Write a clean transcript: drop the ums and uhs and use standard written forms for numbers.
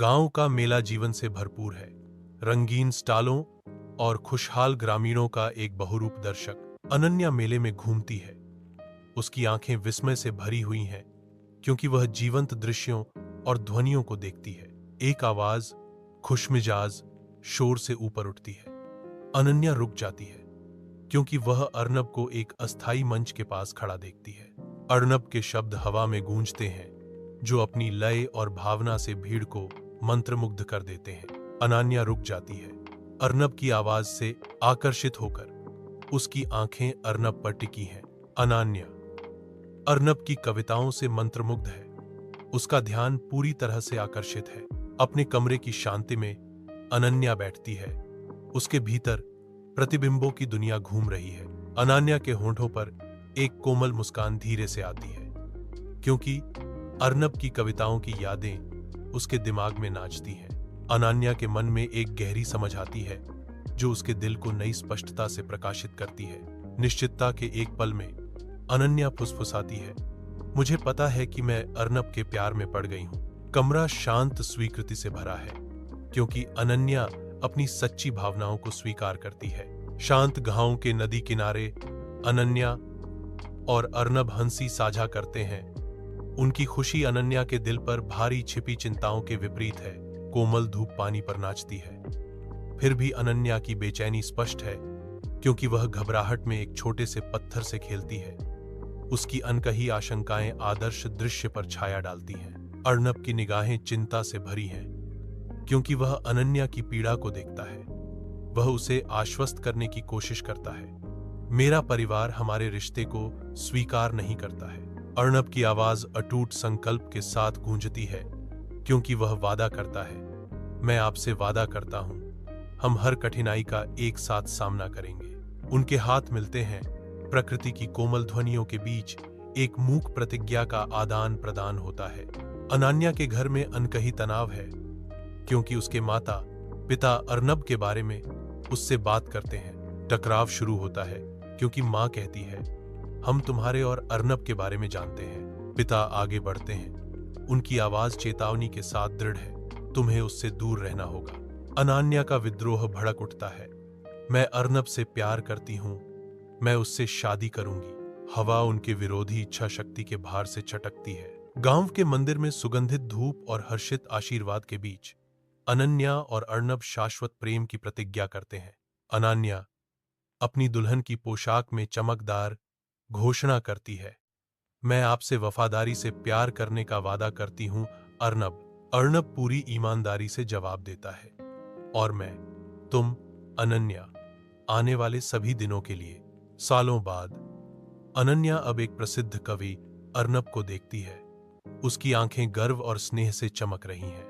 गांव का मेला जीवन से भरपूर है। रंगीन स्टालों और खुशहाल ग्रामीणों का एक बहुरूप दर्शक अनन्या मेले में घूमती है। उसकी आंखें विस्मय से भरी हुई हैं, क्योंकि वह जीवंत दृश्यों और ध्वनियों को देखती है। एक आवाज खुशमिजाज शोर से ऊपर उठती है। अनन्या रुक जाती है, क्योंकि वह अर्नब को एक अस्थायी मंच के पास खड़ा देखती है। अर्नब के शब्द हवा में गूंजते हैं, जो अपनी लय और भावना से भीड़ को मंत्रमुग्ध कर देते हैं। अनन्या रुक जाती है, अर्नब की आवाज से आकर्षित होकर। उसकी आंखें अर्नब पर टिकी हैं। अनन्या अर्नब की कविताओं से मंत्रमुग्ध है। उसका ध्यान पूरी तरह से आकर्षित है। अपने कमरे की शांति में अनन्या बैठती है। उसके भीतर प्रतिबिंबों की दुनिया घूम रही है। अनन्या के होंठों पर एक कोमल मुस्कान धीरे से आती है, क्योंकि अर्नब की कविताओं की यादें उसके दिमाग में नाचती हैं। अनन्या के मन में एक गहरी समझ आती है, जो उसके दिल को नई स्पष्टता से प्रकाशित करती है। निश्चितता के एक पल में अनन्या फुसफुसाती है, मुझे पता है कि मैं अर्नब के प्यार में पड़ गई हूं। कमरा शांत स्वीकृति से भरा है, क्योंकि अनन्या अपनी सच्ची भावनाओं को स्वीकार करती है। शांत गांव के नदी किनारे अनन्या और अर्नब हंसी साझा करते हैं। उनकी खुशी अनन्या के दिल पर भारी छिपी चिंताओं के विपरीत है। कोमल धूप पानी पर नाचती है। फिर भी अनन्या की बेचैनी स्पष्ट है, क्योंकि वह घबराहट में एक छोटे से पत्थर से खेलती है। उसकी अनकही आशंकाएं आदर्श दृश्य पर छाया डालती हैं। अर्नब की निगाहें चिंता से भरी हैं, क्योंकि वह अनन्या की पीड़ा को देखता है। वह उसे आश्वस्त करने की कोशिश करता है। मेरा परिवार हमारे रिश्ते को स्वीकार नहीं करता है। अर्नब की आवाज अटूट संकल्प के साथ गूंजती है, क्योंकि वह वादा करता है, मैं आपसे वादा करता हूं, हम हर कठिनाई का एक साथ सामना करेंगे। उनके हाथ मिलते हैं। प्रकृति की कोमल ध्वनियों के बीच एक मूक प्रतिज्ञा का आदान प्रदान होता है। अनन्या के घर में अनकही तनाव है, क्योंकि उसके माता पिता अर्नब के बारे में उससे बात करते हैं। टकराव शुरू होता है, क्योंकि मां कहती है, हम तुम्हारे और अर्नब के बारे में जानते हैं। पिता आगे बढ़ते हैं। उनकी आवाज चेतावनी के साथ दृढ़ है, तुम्हें उससे दूर रहना होगा। अनन्या का विद्रोह भड़क उठता है, मैं अर्नब से प्यार करती हूं, मैं उससे शादी करूंगी। हवा उनके विरोधी इच्छा शक्ति के भार से छटकती है। गांव के मंदिर में सुगंधित धूप और हर्षित आशीर्वाद के बीच अनन्या और अर्नब शाश्वत प्रेम की प्रतिज्ञा करते हैं। अनन्या अपनी दुल्हन की पोशाक में चमकदार घोषणा करती है, मैं आपसे वफादारी से प्यार करने का वादा करती हूं अर्नब पूरी ईमानदारी से जवाब देता है, और मैं, तुम, अनन्या, आने वाले सभी दिनों के लिए। सालों बाद अनन्या अब एक प्रसिद्ध कवि अर्नब को देखती है। उसकी आंखें गर्व और स्नेह से चमक रही हैं।